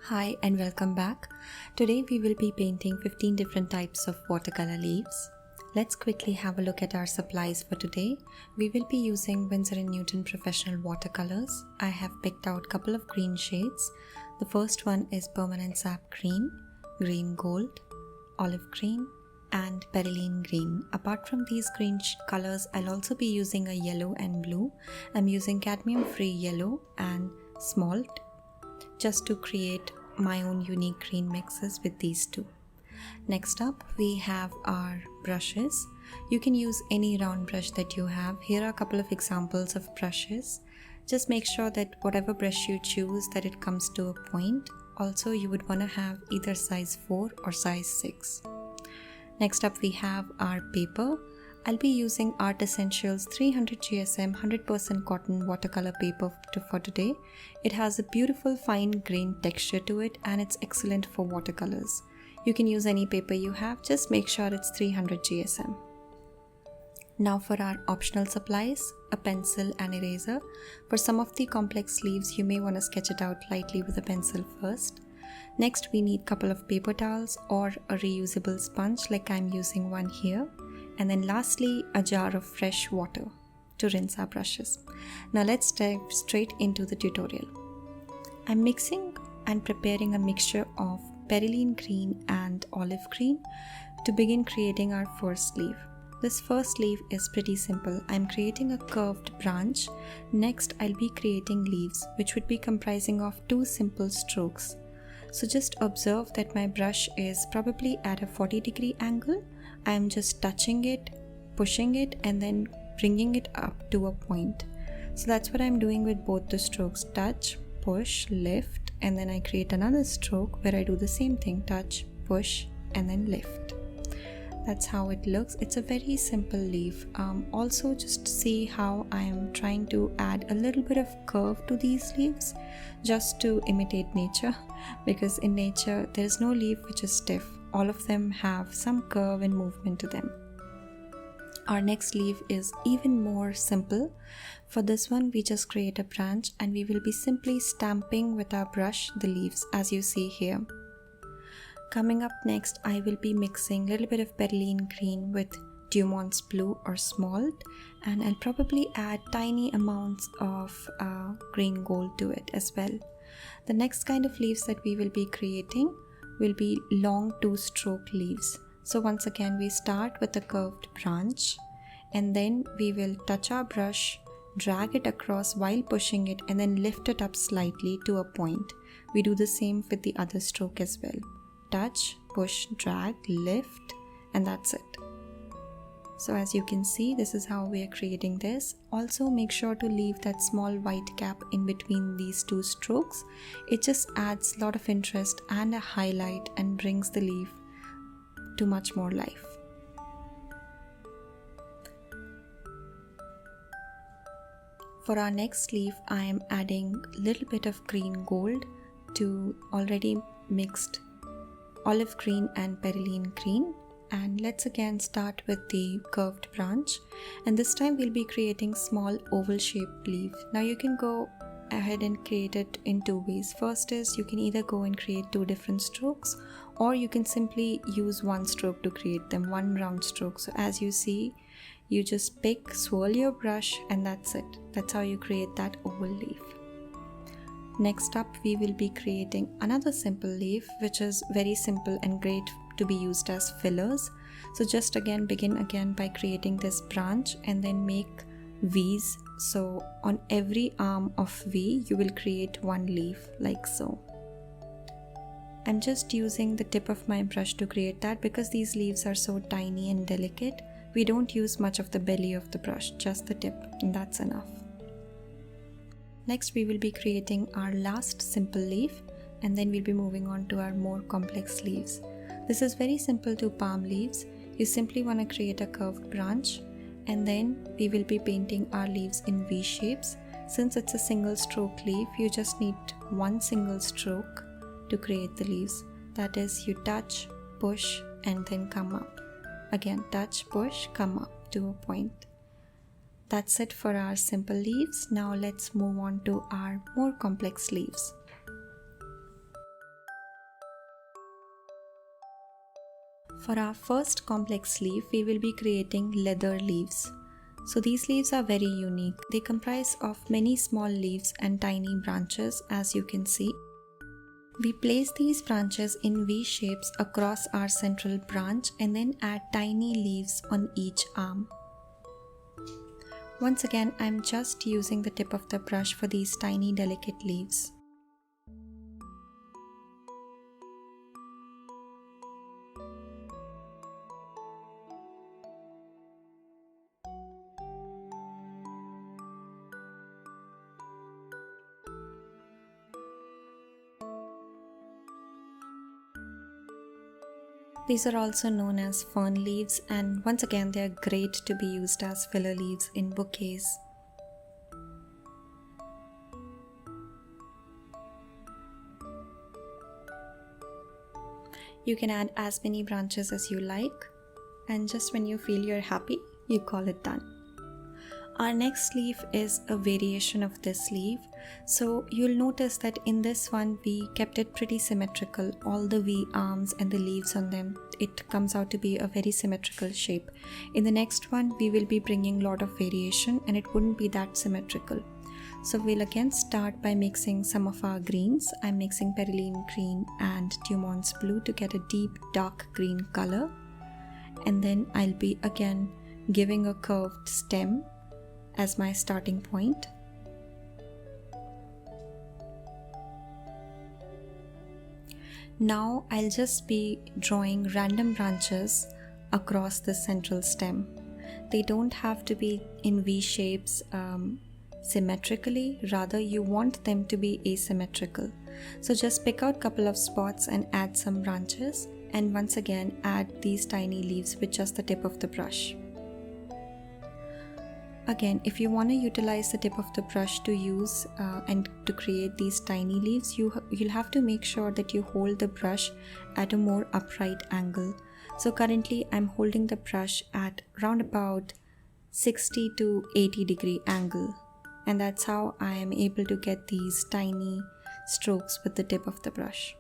Hi and welcome back. Today we will be painting 15 different types of watercolor leaves. Let's quickly have a look at our supplies for today. We will be using Winsor & Newton professional watercolors. I have picked out a couple of green shades. The first one is permanent sap green, green gold, olive green and perylene green. Apart from these green colors, I'll also be using a yellow and blue. I'm using cadmium free yellow and smalt just to create my own unique green mixes with these two. Next up, we have our brushes. You can use any round brush that you have. Here are a couple of examples of brushes. Just make sure that whatever brush you choose, that it comes to a point. Also, you would want to have either size 4 or size 6. Next up, we have our paper. I'll be using Art Essentials 300 GSM 100% cotton watercolor paper for today. It has a beautiful fine grained texture to it and it's excellent for watercolors. You can use any paper you have, just make sure it's 300 GSM. Now for our optional supplies, a pencil and eraser. For some of the complex leaves, you may want to sketch it out lightly with a pencil first. Next, we need a couple of paper towels or a reusable sponge like I'm using one here. And then lastly, a jar of fresh water to rinse our brushes. Now let's dive straight into the tutorial. I'm mixing and preparing a mixture of perylene green and olive green to begin creating our first leaf. This first leaf is pretty simple. I'm creating a curved branch. Next, I'll be creating leaves, which would be comprising of 2 simple strokes. So just observe that my brush is probably at a 40-degree angle. I'm just touching it, pushing it, and then bringing it up to a point. So that's what I'm doing with both the strokes. Touch, push, lift, and then I create another stroke where I do the same thing. Touch, push, and then lift. That's how it looks. It's a very simple leaf. Also, just see how I am trying to add a little bit of curve to these leaves just to imitate nature, because in nature there is no leaf which is stiff. All of them have some curve and movement to them. Our next leaf is even more simple. For this one, we just create a branch and we will be simply stamping with our brush the leaves as you see here. Coming up next, I will be mixing a little bit of perylene green with Dumont's blue or smalt, and I'll probably add tiny amounts of green gold to it as well. The next kind of leaves that we will be creating will be long 2-stroke leaves. So once again, we start with a curved branch and then we will touch our brush, drag it across while pushing it, and then lift it up slightly to a point. We do the same with the other stroke as well. Touch, push, drag, lift, and that's it. So as you can see, this is how we are creating this. Also make sure to leave that small white gap in between these 2 strokes. It just adds a lot of interest and a highlight and brings the leaf to much more life. For our next leaf, I am adding a little bit of green gold to already mixed olive green and perylene green. And let's again start with the curved branch, and this time we'll be creating small oval shaped leaf. Now you can go ahead and create it in 2 ways. First is you can either go and create 2 different strokes, or you can simply use 1 stroke to create them, 1 round stroke. So as you see, you just pick, swirl your brush, and that's it. That's how you create that oval leaf. Next up, we will be creating another simple leaf, which is very simple and great to be used as fillers. So just begin again by creating this branch and then make V's. So on every arm of V, you will create 1 leaf like so. I'm just using the tip of my brush to create that because these leaves are so tiny and delicate. We don't use much of the belly of the brush, just the tip, and that's enough. Next, we will be creating our last simple leaf, and then we'll be moving on to our more complex leaves. This is very simple to palm leaves. You simply want to create a curved branch, and then we will be painting our leaves in V shapes. Since it's a single stroke leaf, you just need 1 single stroke to create the leaves. That is, you touch, push, and then come up. Again, touch, push, come up to a point. That's it for our simple leaves. Now let's move on to our more complex leaves. For our first complex leaf, we will be creating leather leaves. So these leaves are very unique. They comprise of many small leaves and tiny branches, as you can see. We place these branches in V shapes across our central branch and then add tiny leaves on each arm. Once again, I'm just using the tip of the brush for these tiny delicate leaves. These are also known as fern leaves, and once again they are great to be used as filler leaves in bouquets. You can add as many branches as you like, and just when you feel you're happy, you call it done. Our next leaf is a variation of this leaf. So you'll notice that in this one we kept it pretty symmetrical. All the V arms and the leaves on them, it comes out to be a very symmetrical shape. In the next one we will be bringing a lot of variation and it wouldn't be that symmetrical. So we'll again start by mixing some of our greens. I'm mixing perylene green and Dumont's blue to get a deep dark green color. And then I'll be again giving a curved stem as my starting point. Now I'll just be drawing random branches across the central stem. They don't have to be in V shapes symmetrically, rather you want them to be asymmetrical. So just pick out a couple of spots and add some branches, and once again add these tiny leaves with just the tip of the brush. Again, if you want to utilize the tip of the brush to use and to create these tiny leaves, you'll have to make sure that you hold the brush at a more upright angle. So currently I'm holding the brush at round about 60 to 80 degree angle, and that's how I am able to get these tiny strokes with the tip of the brush.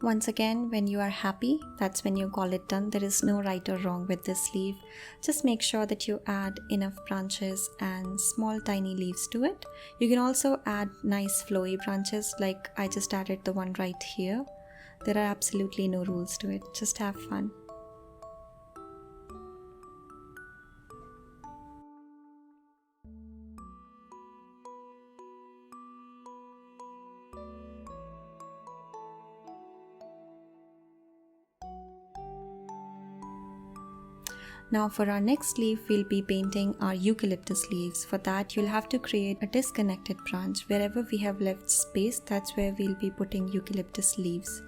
Once again, when you are happy, that's when you call it done. There is no right or wrong with this leaf. Just make sure that you add enough branches and small tiny leaves to it. You can also add nice flowy branches like I just added the one right here. There are absolutely no rules to it. Just have fun. Now for our next leaf, we'll be painting our eucalyptus leaves. For that, you'll have to create a disconnected branch. Wherever we have left space, that's where we'll be putting eucalyptus leaves.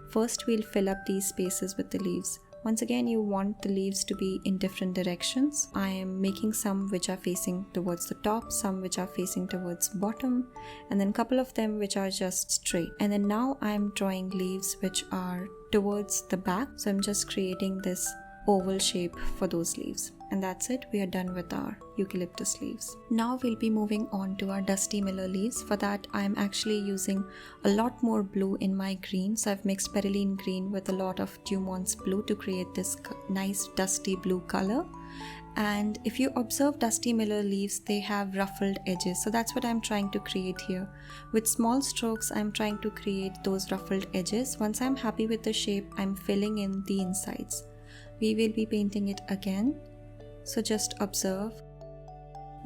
First, we'll fill up these spaces with the leaves. Once again, you want the leaves to be in different directions. I am making some which are facing towards the top, some which are facing towards bottom, and then a couple of them which are just straight. And then now I'm drawing leaves which are towards the back. So I'm just creating this oval shape for those leaves, and that's it. We are done with our eucalyptus leaves. Now we'll be moving on to our dusty miller leaves. For that, I'm actually using a lot more blue in my green. So I've mixed perylene green with a lot of Dumont's blue to create this nice dusty blue color. And if you observe dusty miller leaves, they have ruffled edges. So that's what I'm trying to create here. With small strokes, I'm trying to create those ruffled edges. Once I'm happy with the shape, I'm filling in the insides. We will be painting it again. So just observe.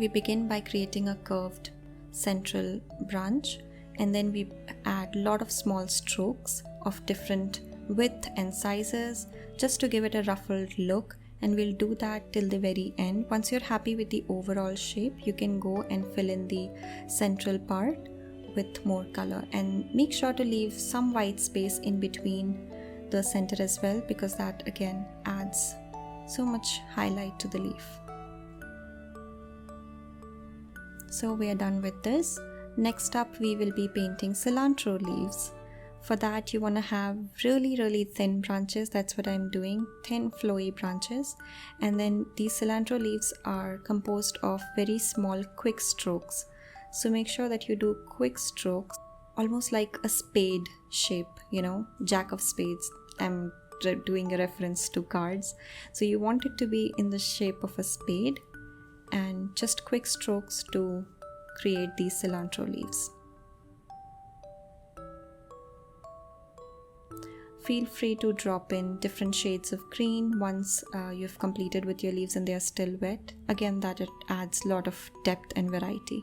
We begin by creating a curved central branch, and then we add a lot of small strokes of different width and sizes just to give it a ruffled look, and we'll do that till the very end. Once you're happy with the overall shape, you can go and fill in the central part with more color, and make sure to leave some white space in between the center as well, because that again adds so much highlight to the leaf. So we are done with this. Next up, we will be painting cilantro leaves. For that, you want to have really thin branches. That's what I'm doing, thin flowy branches. And then these cilantro leaves are composed of very small quick strokes. So make sure that you do quick strokes almost like a spade shape, jack of spades. I'm doing a reference to cards. So you want it to be in the shape of a spade, and just quick strokes to create these cilantro leaves. Feel free to drop in different shades of green once you've completed with your leaves and they are still wet. Again, that it adds a lot of depth and variety.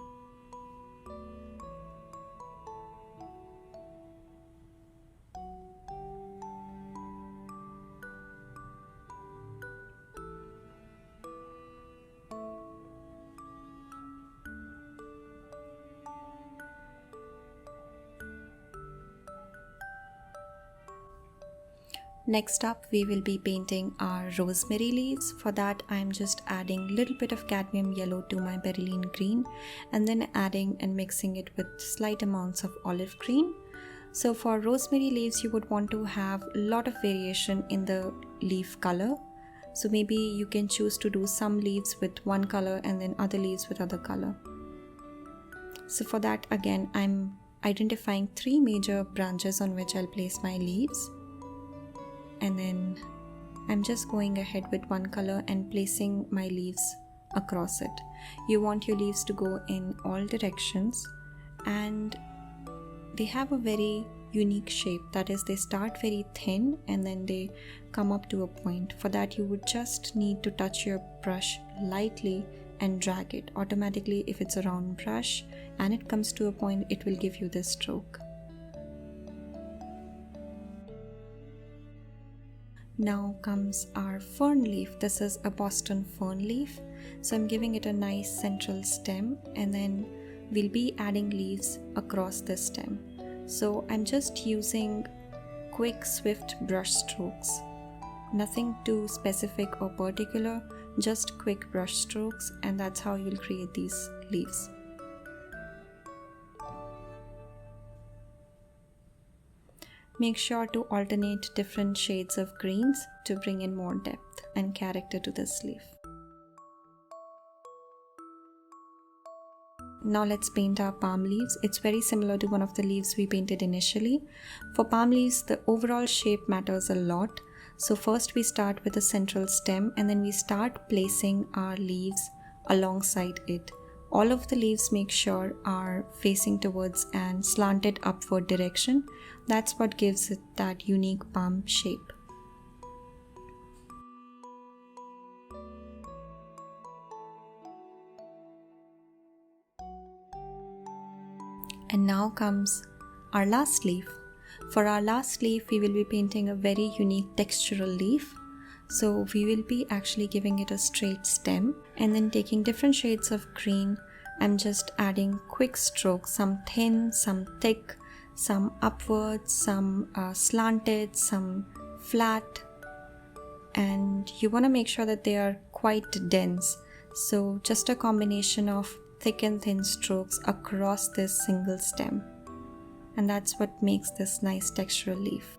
Next up, we will be painting our rosemary leaves. For that, I'm just adding a little bit of cadmium yellow to my perylene green, and then adding and mixing it with slight amounts of olive green. So for rosemary leaves, you would want to have a lot of variation in the leaf color. So maybe you can choose to do some leaves with one color and then other leaves with other color. So for that, again, I'm identifying 3 major branches on which I'll place my leaves. And then I'm just going ahead with one color and placing my leaves across it. You want your leaves to go in all directions, and they have a very unique shape. That is, they start very thin and then they come up to a point. For that, you would just need to touch your brush lightly and drag it. Automatically, if it's a round brush and it comes to a point, it will give you this stroke. Now comes our fern leaf. This is a Boston fern leaf. So I'm giving it a nice central stem, and then we'll be adding leaves across this stem. So I'm just using quick, swift brush strokes. Nothing too specific or particular, just quick brush strokes, and that's how you'll create these leaves. Make sure to alternate different shades of greens to bring in more depth and character to this leaf. Now let's paint our palm leaves. It's very similar to one of the leaves we painted initially. For palm leaves, the overall shape matters a lot. So first we start with a central stem, and then we start placing our leaves alongside it. All of the leaves, make sure, are facing towards and slanted upward direction. That's what gives it that unique palm shape. And now comes our last leaf. For our last leaf, we will be painting a very unique textural leaf. So we will be actually giving it a straight stem, and then taking different shades of green. I'm just adding quick strokes, some thin, some thick, some upwards, some slanted, some flat. And you want to make sure that they are quite dense. So just a combination of thick and thin strokes across this single stem. And that's what makes this nice textural leaf.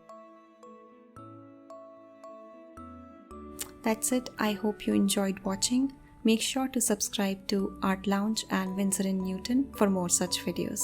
That's it. I hope you enjoyed watching. Make sure to subscribe to Art Lounge and Winsor & Newton for more such videos.